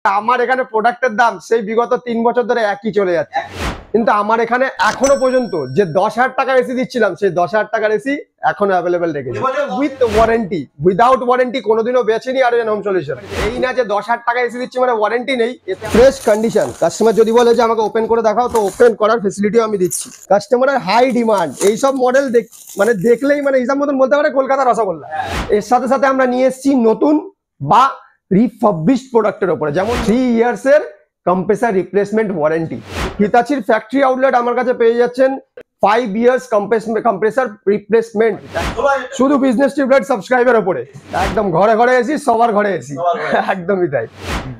আমার এখানে প্রোডাক্টের দাম সেই বিগত 3 বছর ধরে একই চলে যাচ্ছে, কিন্তু আমার এখানে এখনো পর্যন্ত যে 10,000 টাকার এসি দিচ্ছিলাম সেই 10,000 টাকার এসি এখনো অ্যাভেলেবেল রেখেছি উইথ ওয়ারেন্টি। উইদাউট ওয়ারেন্টি কোনোদিনও বেচেনি আরিয়ান হোম সলিউশন। এই না যে 10,000 টাকা এসি দিচ্ছি মানে ওয়ারেন্টি নেই, ফ্রেশ কন্ডিশন। কাস্টমার যদি বলে যে আমাকে ওপেন করে দেখাও তো ওপেন করার ফেসিলিটিও আমি দিচ্ছি। কাস্টমারের হাই ডিমান্ড এইসব মডেল মানে দেখলেই মানে হিসাব মতন বলতে পারে কলকাতা রসগোল্লা। এর সাথে সাথে আমরা নিয়ে এসেছি নতুন বা রিফার্বিশড প্রোডাক্টের উপরে, যেমন 3 ইয়ার্সের কম্প্রেসার রিপ্লেসমেন্ট ওয়ারেন্টি। হিতাচির ফ্যাক্টরি আউটলেট আমার কাছে পেয়ে যাচ্ছেন 5 ইয়ার্স কম্প্রেসার রিপ্লেসমেন্ট শুধু বিজনেস টিউবলাইট সাবস্ক্রাইবের উপরে। একদম ঘরে ঘরে এসি, সবার ঘরে এসি, একদমই তাই।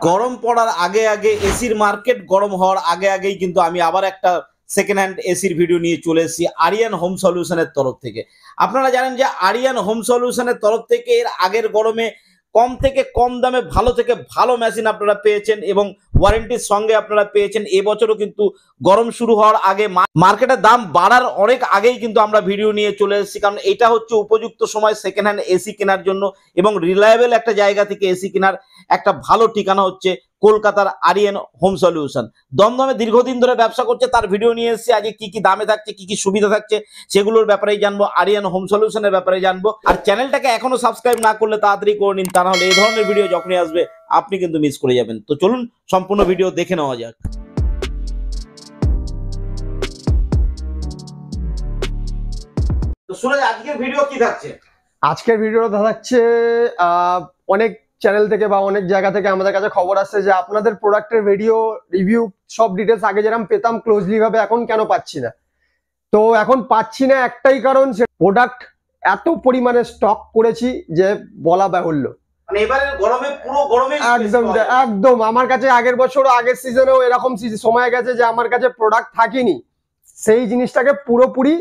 গরম পড়ার আগে আগে এসির মার্কেট গরম হওয়ার আগে আগেই কিন্তু আমি আবার একটা সেকেন্ড হ্যান্ড এসির ভিডিও নিয়ে চলে এসেছি আরিয়ান হোম সলিউশনের তরফ থেকে। আপনারা জানেন যে আরিয়ান হোম সলিউশনের তরফ থেকে এর আগের গরমে কম থেকে কম দামে ভালো থেকে ভালো মেশিন আপনারা পেয়েছেন এবং ওয়ারেন্টির সঙ্গে আপনারা পেয়েছেন। এবছরও কিন্তু গরম শুরু হওয়ার আগে মার্কেটের দাম বাড়ার অনেক আগেই কিন্তু আমরা ভিডিও নিয়ে চলে এসেছি, কারণ এটা হচ্ছে উপযুক্ত সময় সেকেন্ড হ্যান্ড এসি কেনার জন্য এবং রিলায়েবল একটা জায়গা থেকে এসি কেনার একটা ভালো ঠিকানা হচ্ছে কলকাতার আরিয়ান হোম সলিউশন। দমদমে দীর্ঘদিন ধরে ব্যবসা করছে, তার ভিডিও নিয়ে এসেছি। আজকে কি কি দামে থাকছে, কি কি সুবিধা থাকছে সেগুলোর ব্যাপারেই জানবো, আরিয়ান হোম সলিউশনের ব্যাপারে জানবো। আর চ্যানেলটাকে এখনো সাবস্ক্রাইব না করলে তাড়াতাড়ি করে নিন, তা নাহলে এই ধরনের ভিডিও যখনই আসবে আপনি কিন্তু মিস করে যাবেন। তো চলুন সম্পূর্ণ ভিডিও দেখে নেওয়া যাক। তো সুরজ, আজকের ভিডিও কি থাকছে? আজকের ভিডিওটা থাকছে অনেক চ্যানেল থেকে বা অনেক জায়গা থেকে আমাদের কাছে খবর আসছে যে আপনাদের প্রোডাক্টের ভিডিও রিভিউ সব ডিটেলস আগে যেরকম পেতাম ক্লোজলি ভাবে এখন কেন পাচ্ছি না। তো এখন পাচ্ছি না একটাই কারণ, সে প্রোডাক্ট এত পরিমাণে স্টক করেছি যে বলা বাহুল্য। মানে এবারে গরমে পুরো গরমে একদম একদম আমার কাছে আগের বছরও আগের সিজনেও এরকম সময় গেছে যে আমার কাছে প্রোডাক্ট থাকেনি, সেই জিনিসটাকে পুরোপুরি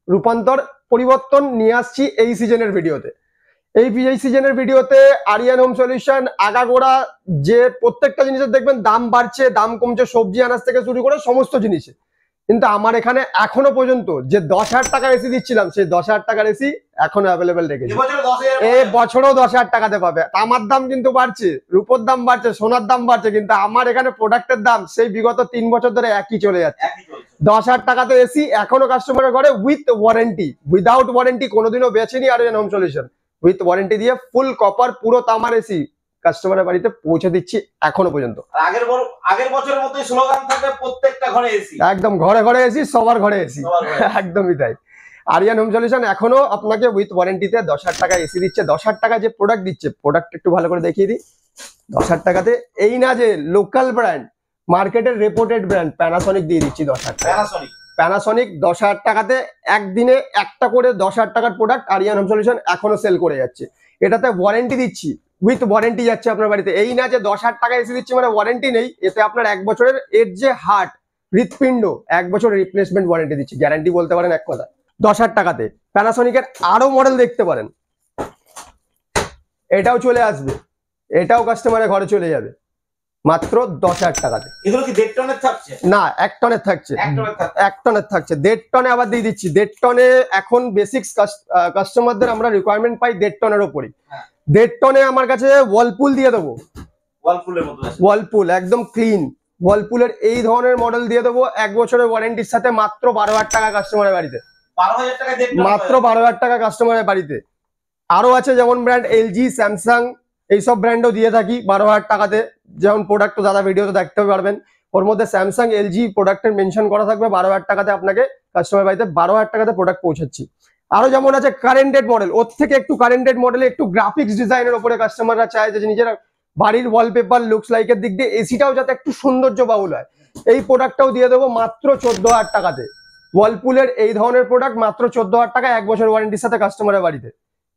রূপান্তর পরিবর্তন নিয়ে আসছি এই সিজনের ভিডিওতে। এই সিজনের ভিডিওতে আরিয়ান হোম সলিউশন আগাগোড়া যে প্রত্যেকটা জিনিসের দেখবেন দাম বাড়ছে, দাম কমছে, সবজি আনাজ থেকে শুরু করে সমস্ত জিনিসে, কিন্তু আমার এখানে এখনো পর্যন্ত যে 10,000 টাকার এসি দিচ্ছিলাম সেই 10,000 টাকার এসি এখনো অ্যাভেলেবেল রেখেছি। এই বছরও 10,000 টাকাতে পাবে। তামার দাম কিন্তু বাড়ছে, রূপোর দাম বাড়ছে, সোনার দাম বাড়ছে, কিন্তু আমার এখানে প্রোডাক্টের দাম সেই বিগত 3 বছর ধরে একই চলে যাচ্ছে। 10,000 টাকাতে এসি এখনো কাস্টমারের ঘরে উইথ ওয়ারেন্টি। উইদাউট ওয়ারেন্টি কোনোদিনও বেচেনি Aryan home solution. With warranty দিয়ে ফুল কপার পুরো তামার এসি কাস্টমারের বাড়িতে পৌঁছে দিচ্ছি এখনো পর্যন্ত। আগের বছরের মতোই স্লোগান থাকে প্রত্যেকটা ঘরে এসি, একদম ঘরে ঘরে এসি, সবার ঘরে এসি, একদমই তাই। আরিয়ান হোম সলিউশন এখনো আপনাকে উইথ ওয়ারেন্টিতে 10,000 টাকা এসি দিচ্ছে। 10,000 টাকা যে প্রোডাক্ট দিচ্ছে, প্রোডাক্ট একটু ভালো করে দেখিয়ে দিই। 10,000 টাকাতে এই না যে লোকাল ব্র্যান্ড, মার্কেটের রেপুটেড ব্র্যান্ড প্যানাসনিক দিয়ে দিচ্ছি 10,000 টাকা। প্যানাসনিক 10,000 টাকাতে একদিনে একটা করে 10,000 টাকার প্রোডাক্ট আরিয়ান হোম সলিউশন এখনো সেল করে যাচ্ছে। এটাতে ওয়ারেন্টি দিচ্ছি, উইথ ওয়ারেন্টি যাচ্ছে আপনার বাড়িতে। এই না যে 10,000 টাকা এসে দিচ্ছি মানে ওয়ারেন্টি নেই, এতে আপনার 1 বছরের এর যে হার্ট হৃৎপিণ্ড 1 বছর রিপ্লেসমেন্ট ওয়ারেন্টি দিচ্ছি, গ্যারান্টি বলতে পারেন এক কথা। 10,000 টাকাতে প্যানাসনিকের আরো মডেল দেখতে পারেন, এটাও চলে আসবে, এটাও কাস্টমারের ঘরে চলে যাবে মাত্র 10,000 টাকাতে। এগুলো কি 1.5 টনের থাকছে? না, 1 টনের থাকছে, 1 টনের থাকছে। 1.5 টনে আবার দিয়ে দিচ্ছি। 1.5 টনে এখন বেসিক্স কাস্টমারদের আমরা রিকোয়ারমেন্ট পাই 1.5 টনের ওপরই। 1.5 টনে আমার কাছে ওয়ালপুল দিয়ে দেবো, ওয়ালপুল একদম ক্লিন ওয়ালপুলের এই ধরনের মডেল দিয়ে দেবো 1 বছরের ওয়ারেন্টির সাথে মাত্র 12,000 টাকা কাস্টমারের বাড়িতে। 12,000 টাকা মাত্র 12,000 টাকা কাস্টমারের বাড়িতে। আরো আছে যেমন ব্র্যান্ড এলজি, স্যামসাং, এইসব ব্র্যান্ডও দিয়ে থাকি 12,000 টাকাতে। যেমন প্রোডাক্ট তো দাদা ভিডিওতে দেখতে পারবেন, ওর মধ্যে স্যামসাং, এলজি প্রোডাক্টের মেনশন করা থাকবে। 12,000 টাকাতে আপনাকে কাস্টমার বাড়িতে 12,000 টাকাতে প্রোডাক্ট পৌঁছাচ্ছি। আরো যেমন আছে কারেন্টেড মডেল, ওর থেকে একটু কারেন্টেড মডেলে একটু গ্রাফিক্স ডিজাইনের উপরে কাস্টমাররা চায় যে নিজের বাড়ির ওয়ালপেপার লুকস লাইকের দিক দিয়ে এসিটাও যাতে একটু সৌন্দর্য বাহুল হয়, এই প্রোডাক্টটাও দিয়ে দেবো মাত্র 14,000 টাকাতে। ওয়ালপুলের এই ধরনের প্রোডাক্ট মাত্র 14,000 টাকা 1 বছর ওয়ারেন্টির সাথে কাস্টমারের বাড়িতে,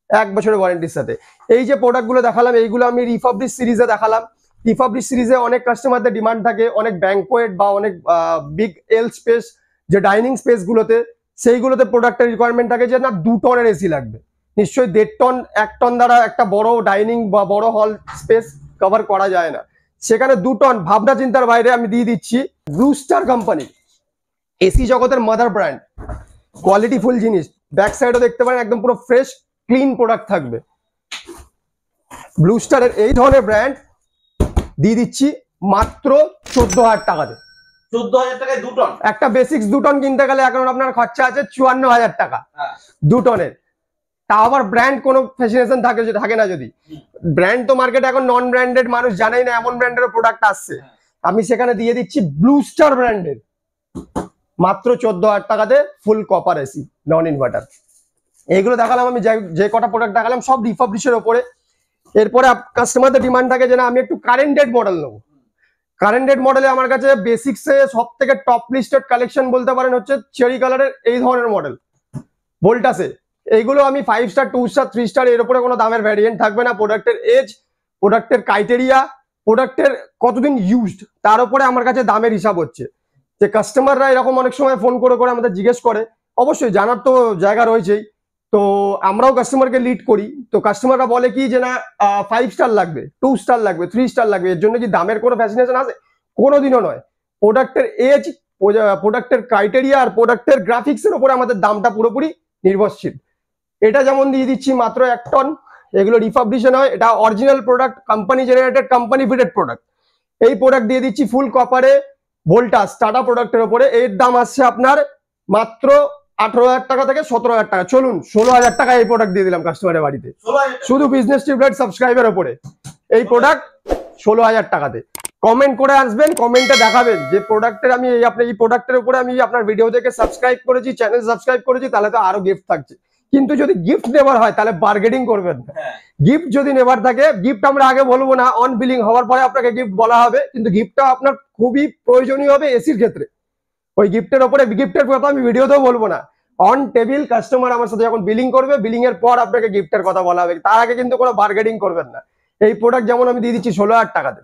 1 বছরের ওয়ারেন্টির সাথে। এই যে প্রোডাক্টগুলো দেখালাম এইগুলো আমি রিফার্বিশ সিরিজে দেখালাম। রিফার্বিশ সিরিজে অনেক কাস্টমারদের ডিমান্ড থাকে, অনেক ব্যাংকোয়েট বা অনেক বিগ এল স্পেস যে ডাইনিং স্পেস গুলোতে, সেইগুলোতে প্রোডাক্টের রিকোয়ারমেন্ট থাকে যে না 2 টনের এসি লাগবে। নিশ্চয়ই 1.5 টন 1 টন দ্বারা একটা বড় ডাইনিং বা বড় হল স্পেস কভার করা যায় না, সেখানে 2 টন ভাবনা চিন্তার বাইরে আমি দিয়ে দিচ্ছি। ব্লুস্টার কোম্পানি এসি জগতের মাদার ব্র্যান্ড, কোয়ালিটি ফুল জিনিস। ব্যাক সাইডও দেখতে পারেন একদম পুরো ফ্রেশ ক্লিন প্রোডাক্ট থাকবে। ব্লুস্টারের এই ধরনের ব্র্যান্ড দিয়ে দিচ্ছি মাত্র 14,000 টাকাতে। 14,000 টাকায় 2 টন? একটা বেসিক্স 2 টন কিনতে গেলে এখন আপনার খরচা আছে 54,000 টাকা 2 টনের। তা আবার ব্র্যান্ড কোনো ফ্যাসিনেশন থাকে না। যদি ব্র্যান্ড তো মার্কেটে এখন নন ব্র্যান্ডেড মানুষ জানেই না, এমন ব্র্যান্ডের প্রোডাক্ট আসছে। আমি সেখানে দিয়ে দিচ্ছি ব্লু স্টার ব্র্যান্ডের মাত্র 14,000 টাকাতে ফুল কপার এসি নন ইনভার্টার। এইগুলো দেখালাম আমি, যে কটা প্রোডাক্ট দেখালাম সব রিফাবলিশের ওপরে। এরপরে কাস্টমারদের ডিমান্ড থাকে যে না আমি একটু কারেন্টেড মডেল নেবো। কারেন্টেড মডেলে আমার কাছে বেসিক্সে সব থেকে টপ লিস্টেড কালেকশন বলতে পারেন হচ্ছে চেরি কালারের এই ধরনের মডেল ভোল্টাসে। এইগুলো আমি 5 স্টার 2 স্টার 3 স্টার এর উপরে কোনো দামের ভ্যারিয়েন্ট থাকবে না। প্রোডাক্টের এজ, প্রোডাক্টের ক্রাইটেরিয়া, প্রোডাক্টের কতদিন ইউজড, তার উপরে আমার কাছে দামের হিসাব হচ্ছে। যে কাস্টমাররা এরকম অনেক সময় ফোন করে আমাদের জিজ্ঞেস করে, অবশ্যই জানার তো জায়গা রয়েছেই, তো আমরাও কাস্টমারকে লিড করি। তো কাস্টমাররা বলে কি যে না 5 স্টার লাগবে, 2 স্টার লাগবে, 3 স্টার লাগবে, এর জন্য কি দামের কোনো ফ্যাসিনেশন আছে? কোনোদিনও নয়। প্রোডাক্টের এজ, প্রোডাক্টের ক্রাইটেরিয়া আর প্রোডাক্টের গ্রাফিক্সের উপরে আমাদের দামটা পুরোপুরি নির্ভরশীল। এটা যেমন দিয়ে দিচ্ছি মাত্র 1 টন। এগুলো রিফাবলিশন হয়, এটা original product, company generated, company fitted product. এই প্রোডাক্ট দিয়ে দিচ্ছি ফুল কপারে ভোল্টাস টাটা প্রোডাক্টের উপরে। এর দাম আসছে আপনার মাত্র 18,000 টাকা থেকে 17,000 টাকা। চলুন 16,000 টাকা এই প্রোডাক্ট দিয়ে দিলাম কাস্টমারের বাড়িতে, শুধু বিজনেস টিউবলাইট সাবস্ক্রাইবের উপরে এই প্রোডাক্ট 16,000 টাকাতে। কমেন্ট করে আসবেন, কমেন্টে দেখাবেন যে প্রোডাক্টের আমি এই প্রোডাক্টের উপরে আমি আপনার ভিডিও দেখে সাবস্ক্রাইব করেছি, চ্যানেল সাবস্ক্রাইব করেছি, তাহলে তো আরো গিফট থাকছে। কিন্তু যদি গিফট নেবার হয় তাহলে বার্গেনিং করবেন না। গিফট যদি নেবার থাকে, গিফট আমরা আগে বলবো না, অন বিলিং হওয়ার পরে আপনাকে গিফট বলা হবে, কিন্তু গিফটটা আপনার খুবই প্রয়োজনীয় হবে এসির ক্ষেত্রে। ওই গিফটের উপরে গিফটের কথা আমি ভিডিওতেও বলবো না। অন টেবিল কাস্টমার আমার সাথে যখন বিলিং করবে, বিলিং এর পর আপনাকে গিফটের কথা বলা হবে, তার আগে কিন্তু কোনো বার্গেনিং করবেন না। এই প্রোডাক্ট যেমন আমি দিয়ে দিচ্ছি 16,000 টাকাতে,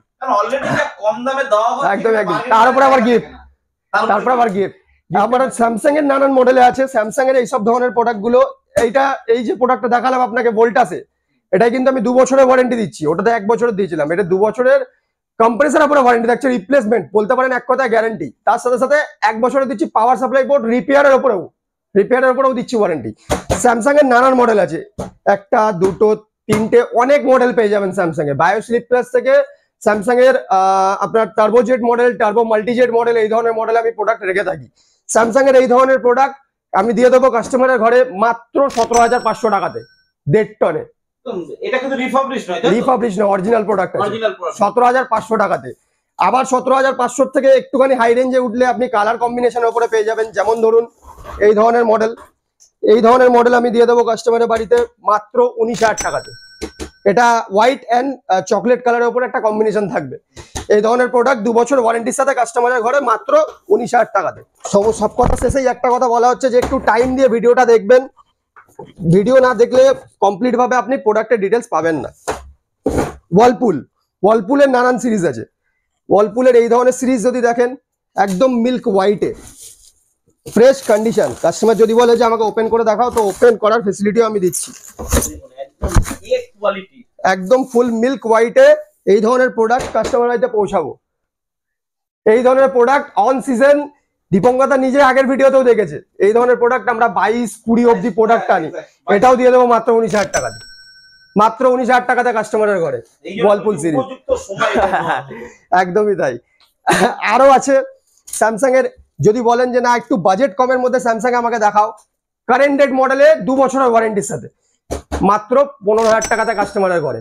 একদম একদম। তারপরে আবার গিফট, তারপরে আবার গিফট। আমার স্যামসাং এর নানান মডেলে আছে, স্যামসাং এর এইসব ধরনের প্রোডাক্ট গুলো। এই যে প্রোডাক্টটা দেখালাম আপনাকে ভোল্টাসে, এটাই কিন্তু আমি 2 বছরের ওয়ারেন্টি দিচ্ছি। ওটাতে 1 বছরের দিয়েছিলাম, এটা 2 বছরের কম্প্রেসার উপরে ওয়ারেন্টি থাকছে, রিপ্লেসমেন্ট বলতে পারেন এক কথায় গ্যারান্টি। তার সাথে সাথে 1 বছরের দিচ্ছি পাওয়ার সাপ্লাই বোর্ড রিপেয়ারের উপরেও দিচ্ছি ওয়ারেন্টি। স্যামসাং এর নানান মডেল আছে, 1টা 2টো 3টে অনেক মডেল পেয়ে যাবেন স্যামসাং এর। বায়োস্লিপ প্লাস থেকে স্যামসাং এর আপনার টার্বোজেট মডেল, টার্বো মাল্টিজেট মডেল, এই ধরনের মডেল আমি প্রোডাক্ট রেখে থাকি। স্যামসাং এর এই ধরনের প্রোডাক্ট আমি দিয়ে দেবো কাস্টমারের ঘরে মাত্র 17,500 টাকাতে 1.5 টনে। এটা কিন্তু রিফাবলিশ না, অরিজিনাল প্রোডাক্ট আছে 17,500 টাকাতে। আবার 17,500 থেকে একটুখানি হাই রেঞ্জে উঠলে আপনি কালার কম্বিনেশনের উপরে পেয়ে যাবেন। যেমন ধরুন এই ধরনের মডেল আমি দিয়ে দেবো কাস্টমারের বাড়িতে মাত্র 19,000 টাকাতে। এটা হোয়াইট অ্যান্ড চকলেট কালারের উপরে একটা কম্বিনেশন থাকবে। এই ধরনের প্রোডাক্ট 2 বছর ওয়ারেন্টির সাথে কাস্টমারের ঘরে মাত্র 19,000 টাকাতে। সব কথা শেষেই একটা কথা বলা হচ্ছে যে একটু টাইম দিয়ে ভিডিওটা দেখবেন। ভিডিও না দেখলে কমপ্লিট ভাবে আপনি প্রোডাক্টের ডিটেলস পাবেন না। ওয়ার্লপুলের নানান সিরিজ আছে। ওয়ার্লপুলের এই ধরনের সিরিজ যদি দেখেন, একদম মিল্ক হোয়াইটে ফ্রেশ কন্ডিশন। কাস্টমার যদি বলে যে আমাকে ওপেন করে দেখাও, তো ওপেন করার ফেসিলিটিও আমি দিচ্ছি। একদম ফুল মিল্ক হোয়াইটে এই ধরনের প্রোডাক্ট কাস্টমার বাড়িতে পৌঁছাবো। এই ধরনের প্রোডাক্ট অন সিজন দীপঙ্করদা নিজে আগের ভিডিওতেও দেখেছে। এই ধরনের প্রোডাক্ট আমরা 22-20 অব্দি প্রোডাক্ট আনি। এটাও দিয়ে দেবো মাত্র 19,000 টাকাতে। মাত্র 19,000 টাকাতে কাস্টমারের ঘরে ওয়ার্লপুল সিরিজ, একদমই তাই। আরো আছে স্যামসাং এর, যদি বলেন যে না একটু বাজেট কমের মধ্যে স্যামসাং আমাকে দেখাও, কারেন্টেড মডেলে 2 বছরের ওয়ারেন্টির সাথে মাত্র 15,000 টাকাতে কাস্টমারের ঘরে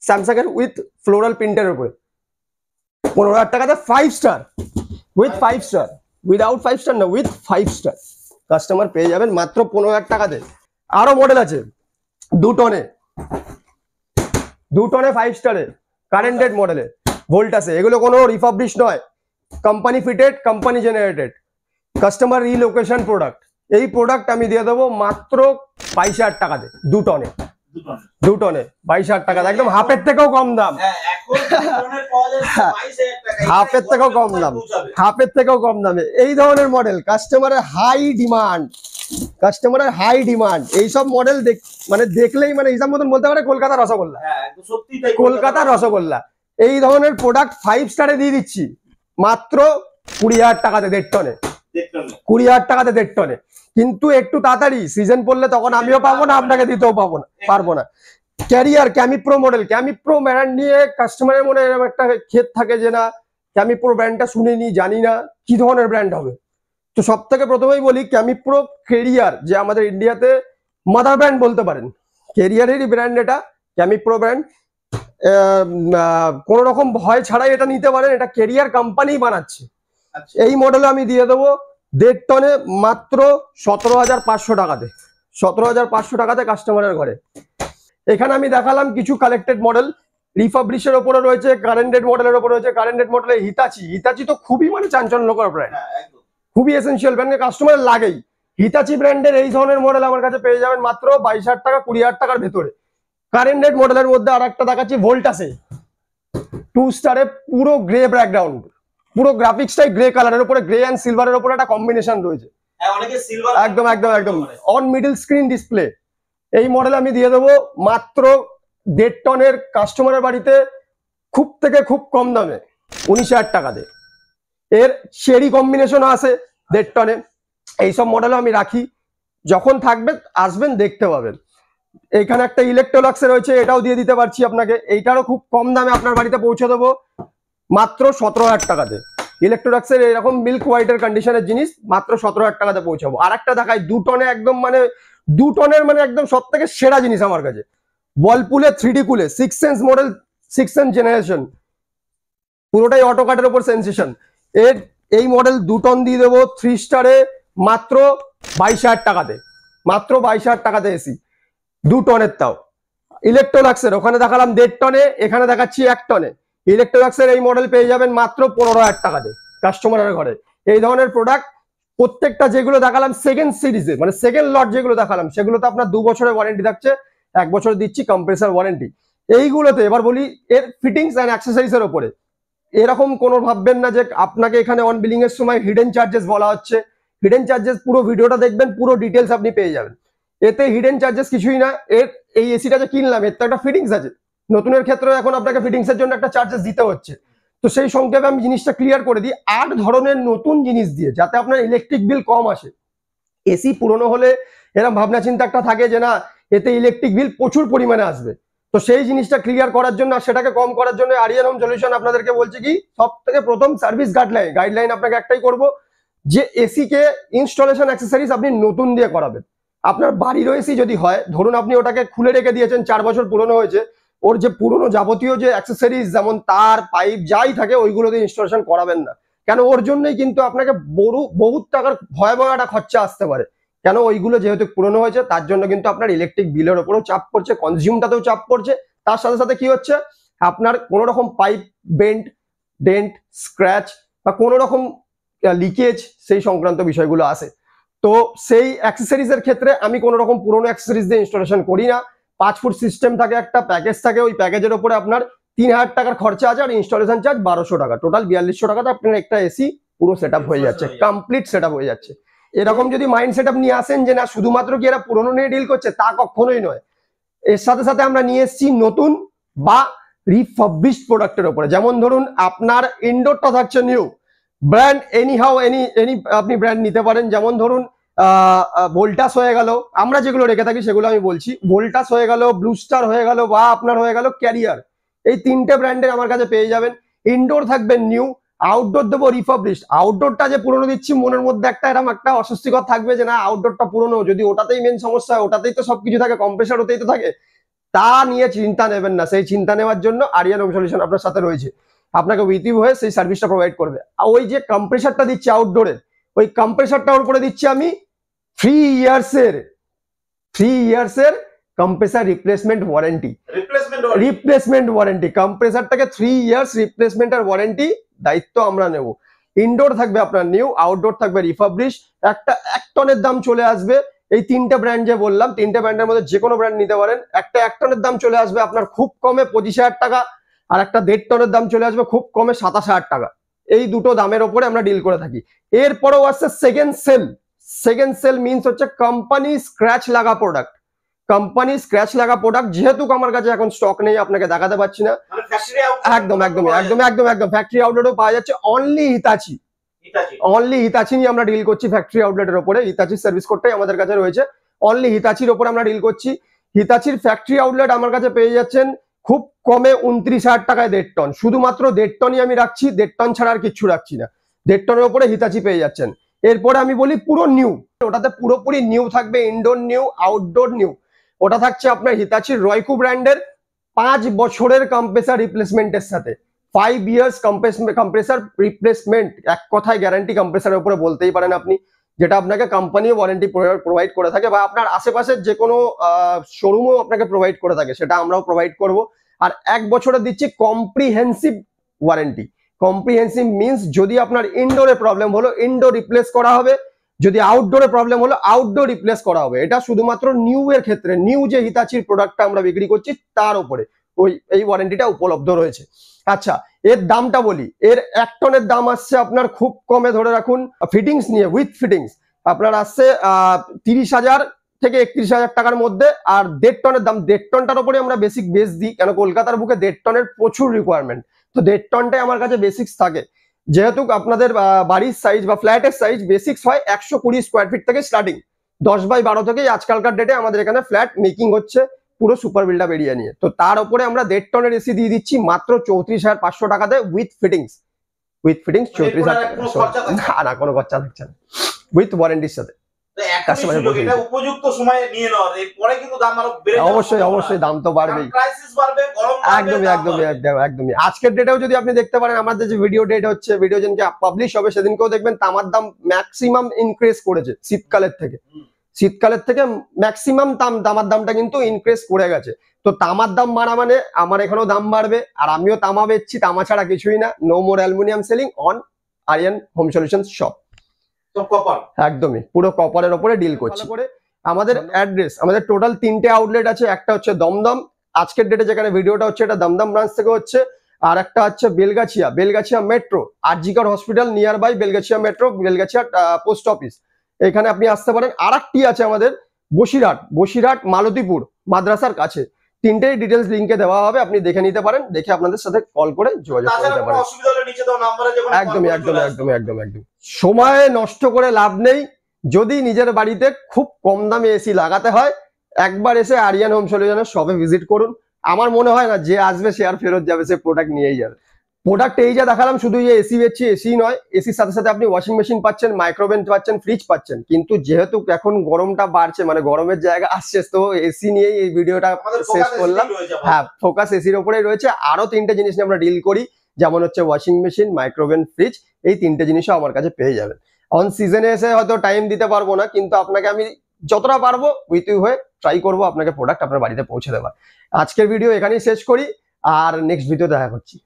স্যামসাং এর উইথ ফ্লোরাল প্রিন্টের উপরে 15,000 টাকাতে 5 star with 5 star, without 5 star না, উইথ 5 স্টার কাস্টমার পেয়ে যাবেন মাত্র 15,000 টাকাতে। আরো মডেল আছে 2 টনে 5 স্টারে কারেন্টেড মডেলে ভোল্টাসে। এগুলো কোনো রিফাবলিশ নয়, company fitted, company generated, customer relocation product. এই প্রোডাক্ট আমি দিয়ে দেবো মাত্র 22,000 টাকাতে 2 টনে 22,000 টাকাতে, একদম হাফের থেকেও কম দাম। হাফের থেকেও কম দামে এই ধরনের মডেল। কাস্টমারের হাই ডিমান্ড এইসব মডেল মানে দেখলেই মানে হিসাব মতন বলতে পারে কলকাতার রসগোল্লা। এই ধরনের প্রোডাক্ট 5 স্টারে দিয়ে দিচ্ছি মাত্র 20,000 টাকাতে 1.5 টনে। 20,000 টাকাতে 1.5 টনে। কিন্তু একটু তাড়াতাড়ি সিজন পড়লে তখন আমিও পাবো না, আপনাকে দিতেও পারবো না। ক্যারিয়ার ক্যামিপ্রো মডেল, ক্যামিপ্রো ব্র্যান্ড নিয়ে কাস্টমারের মনে এরকম একটা ক্ষেত থাকে যে না ক্যামিপ্রো ব্র্যান্ডটা শুনিনি, জানি না কি ধরনের ব্র্যান্ড হবে। তো সব থেকে প্রথমেই বলি ক্যামিপ্রো কেরিয়ার, যে আমাদের ইন্ডিয়াতে মাদার ব্র্যান্ড বলতে পারেন, কেরিয়ারেরই ব্র্যান্ড এটা, ক্যামিপ্রো ব্র্যান্ড। কোন রকম ভয় ছাড়াই এটা নিতে পারেন, এটা কেরিয়ার কোম্পানি বানাচ্ছে। এই মডেলে আমি দিয়ে দেবো 1.5 টনে মাত্র 17,500 টাকাতে, 17,500 টাকাতে কাস্টমারের ঘরে। এখানে আমি দেখালাম কিছু কালেক্টেড মডেল, রিফাবলিশের ওপরে রয়েছে, কারেন্টেড মডেলের ওপরে রয়েছে। কারেন্টেড মডেলে হিতাচি, হিতাচি তো খুবই মানে চাঞ্চল্যকর ব্র্যান্ড, খুবই এসেন্সিয়াল ব্র্যান্ড, কাস্টমারের লাগেই। হিতাচি ব্র্যান্ডের এই ধরনের মডেল আমার কাছে পেয়ে যাবেন মাত্র 22,000 টাকা, 20,000 টাকার ভেতরে। কারেন্টেড মডেলের মধ্যে আর একটা দেখাচ্ছি ভোল্টাসে, 2 স্টারে, পুরো গ্রে ব্যাকগ্রাউন্ড, পুরো গ্রাফিক্সটাই গ্রে কালারের উপরে, গ্রে অ্যান্ড সিলভারের উপরে একটা কম্বিনেশন রয়েছে, একদম একদম একদম অন মিডল স্ক্রিন ডিসপ্লে। এই মডেল আমি দিয়ে দেবো মাত্র 1.5 টনের কাস্টমারের বাড়িতে খুব থেকে খুব কম দামে 19,000 টাকাতে। এর চেরি কম্বিনেশনও আছে 1.5 টনে। এইসব মডেলও আমি রাখি, যখন থাকবে আসবেন দেখতে পাবেন। এইখানে একটা ইলেকট্রোলাক্সে রয়েছে, এটাও দিয়ে দিতে পারছি আপনাকে, এইটারও খুব কম দামে আপনার বাড়িতে পৌঁছে দেবো মাত্র 17,000 টাকাতে। ইলেকট্রোলাক্সের এরকম মিল্ক হোয়াইটের কন্ডিশনের জিনিস মাত্র 17,000 টাকাতে পৌঁছাবো। আর একটা দেখাই 2 টনে, একদম মানে 2 টনের মানে একদম সব থেকে সেরা জিনিস আমার কাছে, ওয়ালপুলের 3D কুলে 6 সেন্স মডেল, 6 সেন্স জেনারেশন, পুরোটাই অটো কাটের উপর সেন্সেশন। এর এই মডেল 2 টন দিয়ে দেবো 3 স্টারে মাত্র 22,000 টাকাতে, মাত্র 22,000 টাকাতে এসি 2 টনের। তাও ইলেকট্রোলাক্সের ওখানে দেখালাম 1.5 টনে, এখানে দেখাচ্ছি 1 টনে। ইলেকট্রোলাক্সের এই মডেল পেয়ে যাবেন মাত্র 15,000 টাকাতে কাস্টমারের ঘরে। এই ধরনের প্রোডাক্ট প্রত্যেকটা যেগুলো দেখালাম সেকেন্ড সিরিজে, মানে সেকেন্ড লট যেগুলো দেখালাম, সেগুলোতে আপনার 2 বছরের ওয়ারেন্টি থাকছে, 1 বছর দিচ্ছি কম্প্রেসার ওয়ারেন্টি। এইগুলোতে এবার বলি এর ফিটিংস অ্যান্ড অ্যাক্সেসরিজের ওপরে এরকম কোনো ভাববেন না যে আপনাকে এখানে অন বিলিং এর সময় হিডেন চার্জেস বলা হচ্ছে। হিডেন চার্জেস পুরো ভিডিওটা দেখবেন, পুরো ডিটেলস আপনি পেয়ে যাবেন। এতে হিডেন চার্জেস কিছুই না। এর এই এসিটা যে কিনলাম এর তো একটা ফিটিংস আছে, নতুনের ক্ষেত্রে এখন আপনাকে ফিটিংস এর জন্য একটা চার্জেস দিতে হচ্ছে। তো সেই সংক্ষেপে আমি জিনিসটা ক্লিয়ার করে দিই, 8 ধরনের নতুন জিনিস দিয়ে যাতে আপনার ইলেকট্রিক বিল কম আসে। এসি পুরনো হলে এরকম ভাবনা চিন্তা একটা থাকে যে না এতে ইলেকট্রিক বিল প্রচুর পরিমাণে আসবে, তো সেই জিনিসটা ক্লিয়ার করার জন্য আর সেটাকে কম করার জন্য আরিয়ান হোম সলিউশন আপনাদেরকে বলছে কি সব থেকে প্রথম সার্ভিস গাইডলাইন আপনাকে একটাই করব, যে এসি কে ইনস্টলেশন অ্যাক্সেসরিজ আপনি নতুন দিয়ে করাবেন। আপনার বাড়ির এসি যদি হয়, ধরুন আপনি ওটাকে খুলে রেখে দিয়েছেন, 4 বছর পুরনো হয়েছে, ওর যে পুরনো যাবতীয় যে অ্যাক্সেসরিজ যেমন তার পাইপ যাই থাকে ওইগুলো দিয়ে ইনস্টলেশন করাবেন না। কেন ওর জন্যই কিন্তু আপনাকে বহুত টাকার ভয়াবহ একটা খরচা আসতে পারে। কেন ওইগুলো যেহেতু পুরনো হয়েছে তার জন্য কিন্তু আপনার ইলেকট্রিক বিলের উপরেও চাপ পড়ছে, কনজিউমটাতেও চাপ পড়ছে। তার সাথে সাথে কি হচ্ছে, আপনার কোনো রকম পাইপ বেন্ট, ডেন্ট, স্ক্র্যাচ বা কোনো রকম লিকেজ সেই সংক্রান্ত বিষয়গুলো আসে। তো সেই অ্যাক্সেসরিজের ক্ষেত্রে আমি কোনো রকম পুরোনো অ্যাক্সেসরিজ দিয়ে ইনস্টলেশন করি না। 5 ফুট সিস্টেম থাকে, একটা প্যাকেজ থাকে, ওই প্যাকেজের উপরে আপনার 3,000 টাকার খরচা আছে আর ইনস্টলেশন চার্জ 1,200 টাকা, টোটাল 4,200 টাকাতে আপনার একটা এসি পুরো সেট হয়ে যাচ্ছে, কমপ্লিট সেট হয়ে যাচ্ছে। এরকম যদি মাইন্ড সেট নিয়ে আসেন যে না শুধুমাত্র কি এরা পুরনো নিয়ে ডিল করছে, তা কখনোই নয়। এর সাথে সাথে আমরা নিয়ে এসেছি নতুন বা রিফাবলিশড প্রোডাক্টের উপরে। যেমন ধরুন আপনার ইনডোরটা থাকছে নিউ ব্র্যান্ড, এনি আপনি ব্র্যান্ড নিতে পারেন। যেমন ধরুন ভোল্টাস হয়ে গেল, আমরা যেগুলো রেখে থাকি সেগুলো আমি বলছি, ভোল্টাস হয়ে গেল, ব্লু স্টার হয়ে গেল, বা আপনার হয়ে গেল ক্যারিয়ার। এই 3টে ব্র্যান্ডের আমার কাছে পেয়ে যাবেন। ইনডোর থাকবে নিউ, আউটডোর দেবো রিফাবলিশড। আউটডোরটা যে পুরনো দিচ্ছি মনের মধ্যে একটা এরকম একটা অস্বস্তিকর থাকবে যে না আউটডোরটা পুরনো, যদি ওটাতেই মেন সমস্যা হয়, ওটাতেই তো সবকিছু থাকে, কম্প্রেসার ওতেই তো থাকে, তা নিয়ে চিন্তা নেবেন না। সেই চিন্তা নেওয়ার জন্য আরিয়ান হোম সলিউশন আপনার সাথে রয়েছে, আপনাকে উইথ ইউ হয়ে সেই সার্ভিসটা প্রোভাইড করবে। আর ওই যে কম্প্রেসারটা দিচ্ছি আউটডোরে, ওই কম্প্রেসারটার উপরে দিচ্ছি আমি 3 ইয়ার্সের কম্প্রেসার রিপ্লেসমেন্ট ওয়ারেন্টি। কম্প্রেসারটাকে 3 ইয়ার্স রিপ্লেসমেন্টের ওয়ারেন্টি দায়িত্ব আমরা নেব। ইনডোর থাকবে আপনার নিউ, আউটডোর থাকবে রিফাবলিশ। একটা 1 টনের দাম চলে আসবে, এই 3টে ব্র্যান্ড যে বললাম 3টে ব্র্যান্ডের মধ্যে যে কোনো ব্র্যান্ড নিতে পারেন। একটা 1 টনের দাম চলে আসবে আপনার খুব কমে 25,000 টাকা, আর একটা 1.5 টনের দাম চলে আসবে খুব কমে 27,000 টাকা। এই দুটো দামের ওপরে আমরা ডিল করে থাকি। এরপরেও আসছে second sale. Second sale means হচ্ছে কোম্পানি স্ক্র্যাচ লাগা প্রোডাক্ট। কোম্পানি স্ক্র্যাচ লাগা প্রোডাক্ট যেহেতু আমার কাছে এখন স্টক নেই, আপনাকে দেখাতে পাচ্ছি না। একদম ফ্যাক্টরি আউটলেটও পাওয়া যাচ্ছে। অনলি হিতাচি নিয়ে আমরা ডিল করছি ফ্যাক্টরি আউটলেটের উপরে। হিতাচি সার্ভিস কোডটাই আমাদের কাছে রয়েছে, অনলি হিতাচির উপরে আমরা ডিল করছি। হিতাচির ফ্যাক্টরি আউটলেট আমার কাছে পেয়ে যাচ্ছেন খুব কমে 29,000 টাকায় 1.5 টন, শুধুমাত্র 1.5 টনই আমি রাখছি, 1.5 টন ছাড়া আর কিচ্ছু রাখছি না। 1.5 টনের উপরে হিতাচি পেয়ে যাচ্ছেন। এরপরে আমি বলি পুরো নিউ, ওটাতে পুরোপুরি নিউ থাকবে, ইনডোর নিউ, আউটডোর নিউ। ওটা থাকছে আপনার হিতাচির রয়কু ব্র্যান্ডের 5 বছরের কম্প্রেসার রিপ্লেসমেন্টের সাথে, 5 ইয়ার্স কম্প্রেসার রিপ্লেসমেন্ট, এক কথায় গ্যারান্টি কম্প্রেসারের উপরে বলতেই পারেন আপনি, যেটা আপনাকে কোম্পানি ওয়ারেন্টি প্রোভাইড করে থাকে, বা আপনার আশেপাশের যে কোনো শোরুমও আপনাকে প্রোভাইড করে থাকে, সেটা আমরাও প্রোভাইড করব। আর 1 বছরে দিচ্ছি কম্প্রিহেন্সিভ ওয়ারেন্টি। কম্প্রিহেন্সিভ মিনস যদি আপনার ইনডোরে প্রবলেম হলো ইনডোর রিপ্লেস করা হবে, যদি আউটডোরে প্রবলেম হলো আউটডোর রিপ্লেস করা হবে। এটা শুধুমাত্র নিউ এর ক্ষেত্রে, নিউ যে হিতাচির প্রোডাক্টটা আমরা বিক্রি করছি তার উপরে এই ওয়ারেন্টিটা উপলব্ধ রয়েছে। আচ্ছা, এর দামটা বলি। এর 1 টনের দাম আসছে আপনার খুব কমে, ধরে রাখুন ফিটিংস নিয়ে, উইথ ফিটিংস আপনার আসছে 30,000 থেকে 31,000 টাকার মধ্যে। আর 1.5 টনের দাম, 1.5 টনটার উপরে আমরা বেসিক বেস দিই, কেন কলকাতার বুকে 1.5 টনের প্রচুর রিকোয়ারমেন্ট, তো 1.5 টনটাই আমার কাছে বেসিক্স থাকে। যেহেতু আপনাদের বাড়ির সাইজ বা ফ্ল্যাটের সাইজ বেসিক্স হয় 120 স্কোয়ার ফিট থেকে স্টার্টিং, 10/12 থেকেই আজকালকার ডেটে আমাদের এখানে ফ্ল্যাট মেকিং হচ্ছে পুরো সুপার বিল্ড আপ এরিয়া নিয়ে। তো তার উপরে আমরা 1.5 টনের এসি দিয়ে দিচ্ছি মাত্র 34,500 টাকাতে উইথ ফিটিংস। উইথ ফিটিংস 34,000 না, কোনো খরচা থাকছে না, উইথ ওয়ারেন্টির সাথে। এটা উপযুক্ত সময়ে নিয়ে নেওয়ার, এরপরে কিন্তু দাম আরো বেড়ে যাবে। অবশ্যই অবশ্যই দাম তো বাড়বেই, ক্রাইসিস বাড়বে, গরম বাড়বে, একদমই একদমই একদমই একদমই। আজকের ডেটেও যদি আপনি দেখতে পারেন, আমাদের যে ভিডিও ডেট হচ্ছে, ভিডিও যেদিনকে পাবলিশ হবে সেদিনকেও দেখবেন তামার দাম ম্যাক্সিমাম ইনক্রিজ করেছে শীতকালের থেকে। শীতকালের থেকে ম্যাক্সিমাম তামার দামটা কিন্তু ইনক্রিজ করে গেছে। তো তামার দাম বাড়া মানে আমার এখানেও দাম বাড়বে, আর আমিও তামা বেচছি, তামা ছাড়া কিছুই না। No more aluminium selling on Aryan Home Solutions shop. একদমই পুরো কপারের উপরে ডিল করছি। আমাদের অ্যাড্রেস, আমাদের টোটাল 3টে আউটলেট আছে। একটা হচ্ছে দমদম, আজকের ডেটে যেখানে ভিডিওটা হচ্ছে এটা দমদম ব্রাঞ্চ থেকে হচ্ছে। আর একটা হচ্ছে Belgachia metro, RG Kar hospital near by Belgachia metro, Belgachia post office, এখানে আপনি আসতে পারেন। আর একটি আছে আমাদের বসিরহাট মালতীপুর মাদ্রাসার কাছে। 3টেই ডিটেলস লিঙ্কে দেওয়া হবে, আপনি দেখে নিতে পারেন, দেখে আপনাদের সাথে কল করে যোগাযোগ করতে পারেন। একদমই একদমই একদমই একদম একদম। সময় নষ্ট করে লাভ নেই, যদি নিজের বাড়িতে খুব কম দামে এসি লাগাতে হয়, একবার এসে আরিয়ান হোম সলিউশনের শপে ভিজিট করুন। আমার মনে হয় না যে আসবে সে আর ফেরত যাবে, সে প্রোডাক্ট নিয়েই যাবে। প্রোডাক্ট এই যা দেখালাম, শুধু যে এসি বেচছি এসি নয়, এসির সাথে সাথে আপনি ওয়াশিং মেশিন পাচ্ছেন, মাইক্রোওভেন পাচ্ছেন, ফ্রিজ পাচ্ছেন। কিন্তু যেহেতু এখন গরমটা বাড়ছে, মানে গরমের জায়গা আসছে, তো এসি নিয়েই এই ভিডিওটা শেষ করলাম। হ্যাঁ, ফোকাস এসির উপরেই রয়েছে। আরো 3টে জিনিস নিয়ে আমরা ডিল করি, যেমন হচ্ছে ওয়াশিং মেশিন, মাইক্রোওভেন, ফ্রিজ। এই 3টে জিনিসও আমার কাছে পেয়ে যাবেন। অন সিজনে এসে হয়তো টাইম দিতে পারবো না, কিন্তু আপনাকে আমি যতটা পারবো উইথ ইউ হয়ে ট্রাই করবো আপনাকে প্রোডাক্ট আপনার বাড়িতে পৌঁছে দেওয়ার। আজকের ভিডিও এখানেই শেষ করি, আর নেক্সট ভিডিও দেখা করছি।